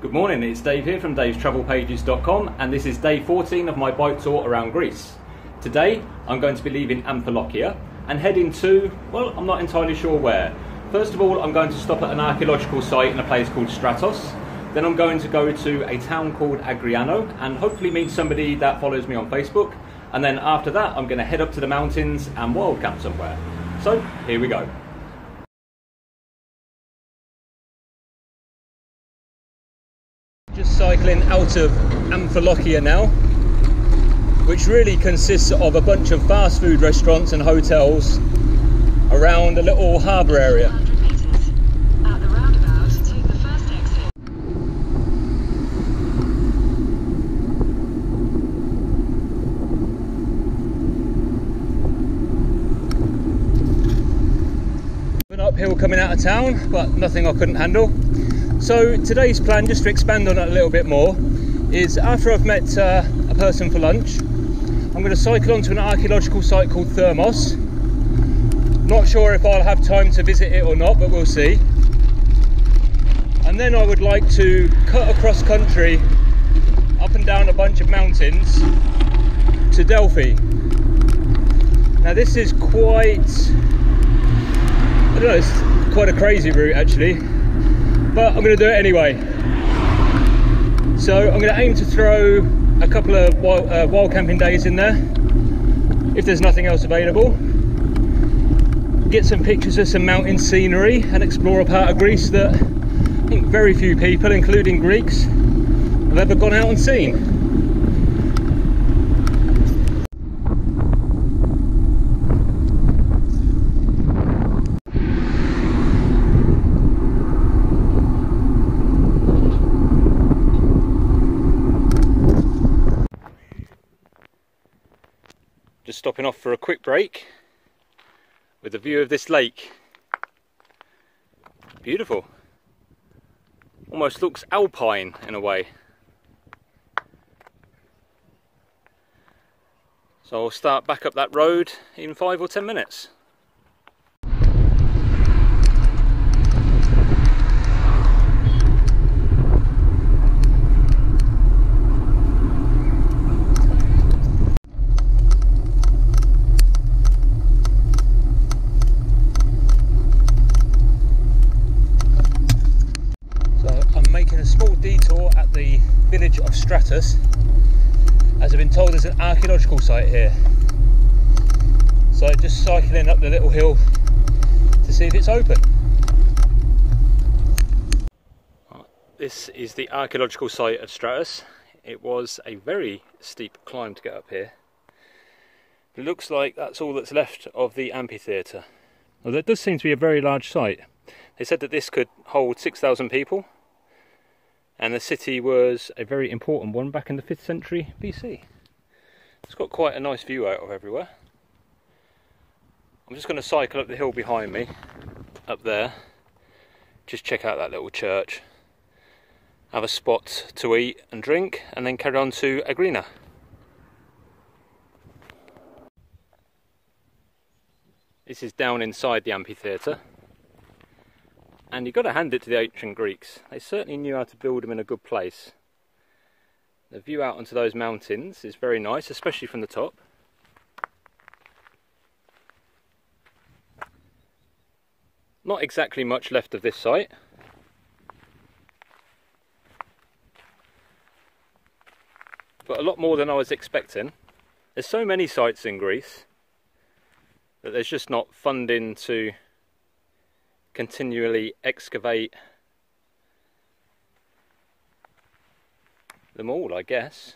Good morning, it's Dave here from davestravelpages.com, and this is day 14 of my bike tour around Greece. Today I'm going to be leaving Amfilochia and heading to, well, I'm not entirely sure where. First of all, I'm going to stop at an archaeological site in a place called Stratos. Then I'm going to go to a town called Agriano and hopefully meet somebody that follows me on Facebook. And then after that, I'm going to head up to the mountains and wild camp somewhere. So here we go. Just cycling out of Amfilochia now, which really consists of a bunch of fast food restaurants and hotels around a little harbour area. At the roundabout, take the first exit. An uphill coming out of town, but nothing I couldn't handle. So today's plan, just to expand on it a little bit more, is after I've met a person for lunch, I'm going to cycle onto an archaeological site called Thermos. Not sure if I'll have time to visit it or not, but we'll see. And then I would like to cut across country, up and down a bunch of mountains to Delphi. Now this is quite, I don't know, it's quite a crazy route actually, but I'm going to do it anyway. So I'm going to aim to throw a couple of wild camping days in there, if there's nothing else available. Get some pictures of some mountain scenery and explore a part of Greece that I think very few people, including Greeks, have ever gone out and seen. Just stopping off for a quick break with a view of this lake. Beautiful. Almost looks alpine in a way. So I'll start back up that road in 5 or 10 minutes. A small detour at the village of Stratos, as I've been told there's an archaeological site here. So just cycling up the little hill to see if it's open. This is the archaeological site of Stratos. It was a very steep climb to get up here. It looks like that's all that's left of the amphitheatre. Well, that does seem to be a very large site. They said that this could hold 6,000 people. And the city was a very important one back in the 5th century BC. It's got quite a nice view out of everywhere. I'm just going to cycle up the hill behind me, up there, just check out that little church, have a spot to eat and drink, and then carry on to Agriano. This is down inside the amphitheatre. And you've got to hand it to the ancient Greeks. They certainly knew how to build them in a good place. The view out onto those mountains is very nice, especially from the top. Not exactly much left of this site. But a lot more than I was expecting. There's so many sites in Greece that there's just not funding to continually excavate them all, I guess.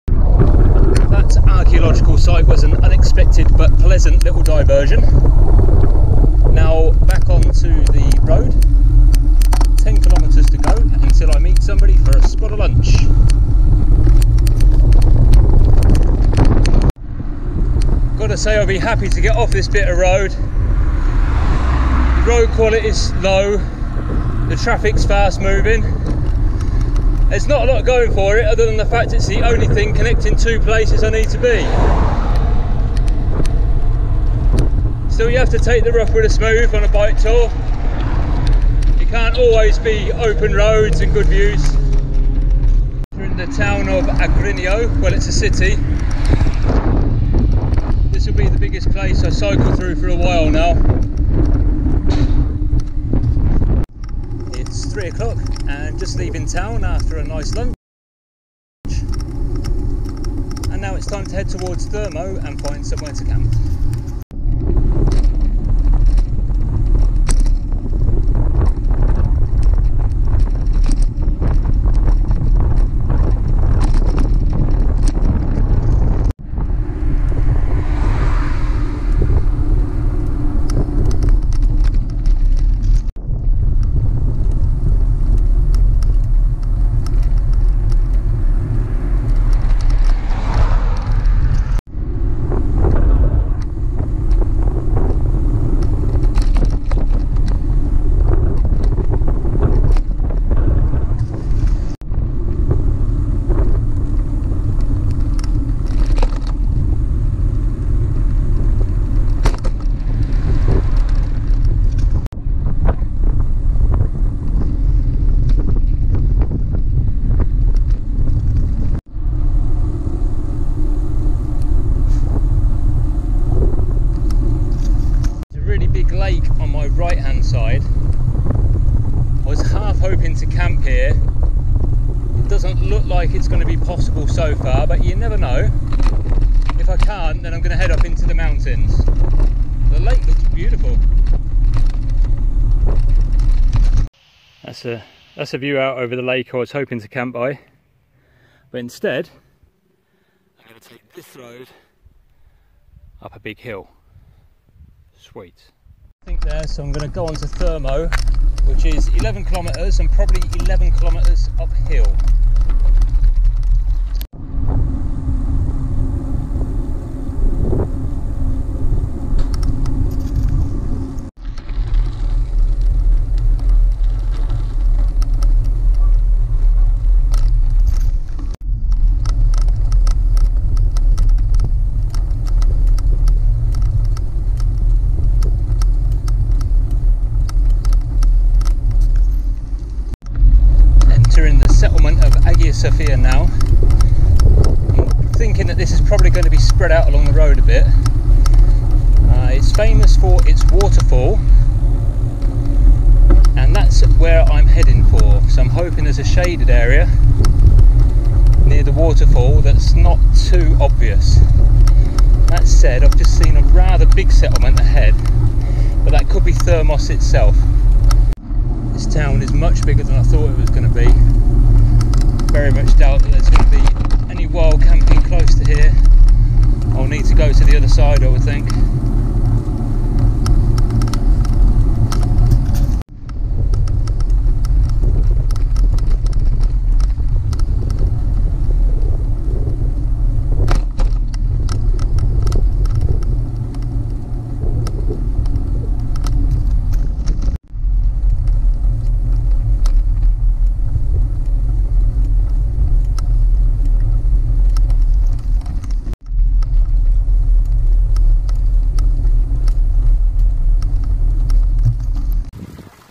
That archaeological site was an unexpected but pleasant little diversion. Now back onto the road, 10 kilometres to go until I meet somebody for a spot of lunch. Gotta say, I'll be happy to get off this bit of road. Road quality is low, the traffic's fast moving. There's not a lot going for it other than the fact it's the only thing connecting two places I need to be. Still, you have to take the rough with the smooth on a bike tour. You can't always be open roads and good views. We're in the town of Agrinio. Well, it's a city. This will be the biggest place I cycle through for a while now. It's 3 o'clock and just leaving town after a nice lunch. And now it's time to head towards Thermo and find somewhere to camp. Lake on my right hand side. I was half hoping to camp here. It doesn't look like it's going to be possible so far, but you never know. If I can't, then I'm going to head up into the mountains. The lake looks beautiful. That's a view out over the lake I was hoping to camp by, but instead I'm going to take this road up a big hill. Sweet. I think there, so I'm going to go on to Thermo, which is 11 kilometres and probably 11 kilometres uphill. Settlement of Hagia Sophia now. I'm thinking that this is probably going to be spread out along the road a bit. It's famous for its waterfall, and that's where I'm heading for. So I'm hoping there's a shaded area near the waterfall that's not too obvious. That said, I've just seen a rather big settlement ahead, but that could be Thermos itself. This town is much bigger than I thought it was going to be. Very much doubt that there's going to be any wild camping close to here. I'll need to go to the other side, I would think.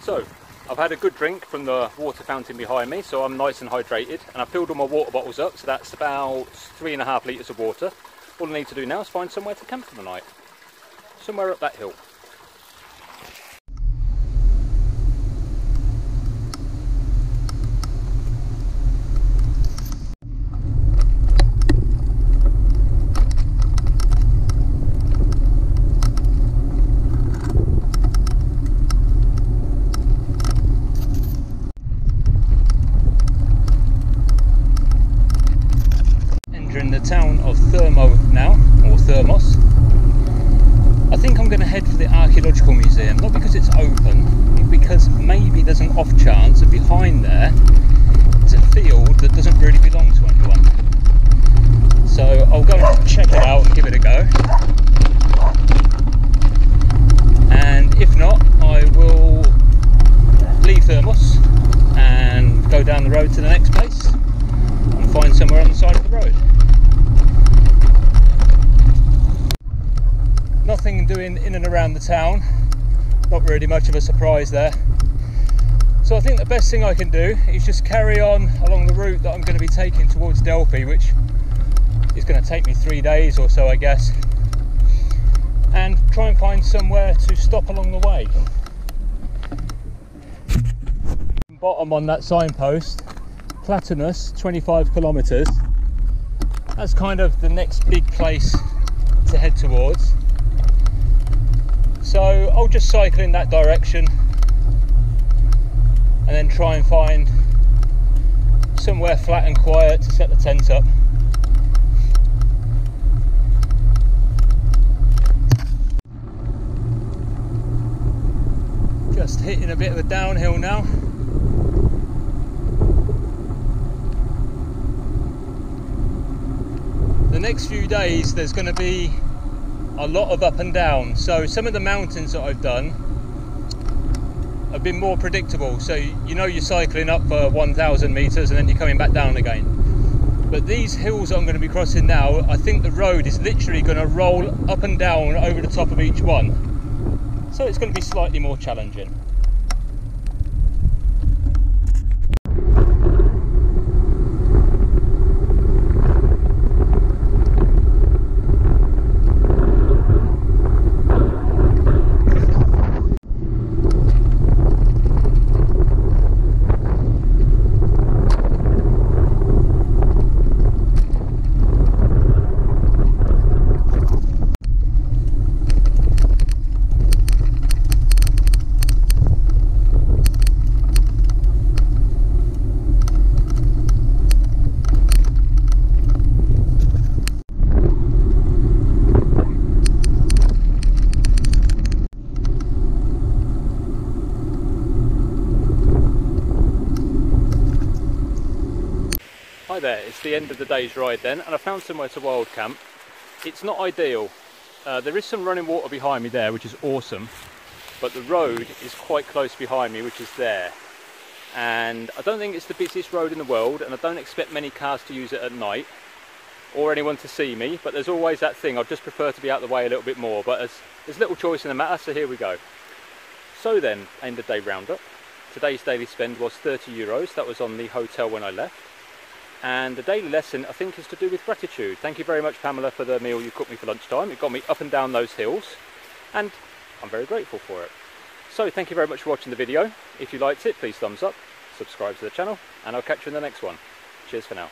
So, I've had a good drink from the water fountain behind me, so I'm nice and hydrated, and I've filled all my water bottles up, so that's about 3.5 litres of water. All I need to do now is find somewhere to camp for the night. Somewhere up that hill. In the town of Thermo now, or Thermos. I think I'm going to head for the archaeological museum, not because it's open, but because maybe there's an off chance that behind there is a field that doesn't really belong to anyone. So I'll go and check it out and give it a go. And if not, I will leave Thermos and go down the road to the next place and find somewhere on the side of the road. Nothing doing in and around the town, not really much of a surprise there. So I think the best thing I can do is just carry on along the route that I'm going to be taking towards Delphi, which is going to take me 3 days or so, I guess, and try and find somewhere to stop along the way. Bottom on that signpost, Platanos, 25 kilometers. That's kind of the next big place to head towards. So I'll just cycle in that direction and then try and find somewhere flat and quiet to set the tent up. Just hitting a bit of a downhill now. The next few days there's going to be a lot of up and down, so some of the mountains that I've done have been more predictable, so you know you're cycling up for 1,000 meters and then you're coming back down again. But these hills that I'm going to be crossing now, I think the road is literally going to roll up and down over the top of each one, so it's going to be slightly more challenging. Hi there, it's the end of the day's ride then, and I found somewhere to wild camp. It's not ideal. There is some running water behind me there, which is awesome, but the road is quite close behind me, which is there. And I don't think it's the busiest road in the world, and I don't expect many cars to use it at night, or anyone to see me, but there's always that thing. I'd just prefer to be out of the way a little bit more, but there's little choice in the matter, so here we go. So then, end of day roundup. Today's daily spend was €30, that was on the hotel when I left. And the daily lesson, I think, is to do with gratitude. Thank you very much, Pamela, for the meal you cooked me for lunchtime. It got me up and down those hills, and I'm very grateful for it. So thank you very much for watching the video. If you liked it, please thumbs up, subscribe to the channel, and I'll catch you in the next one. Cheers for now.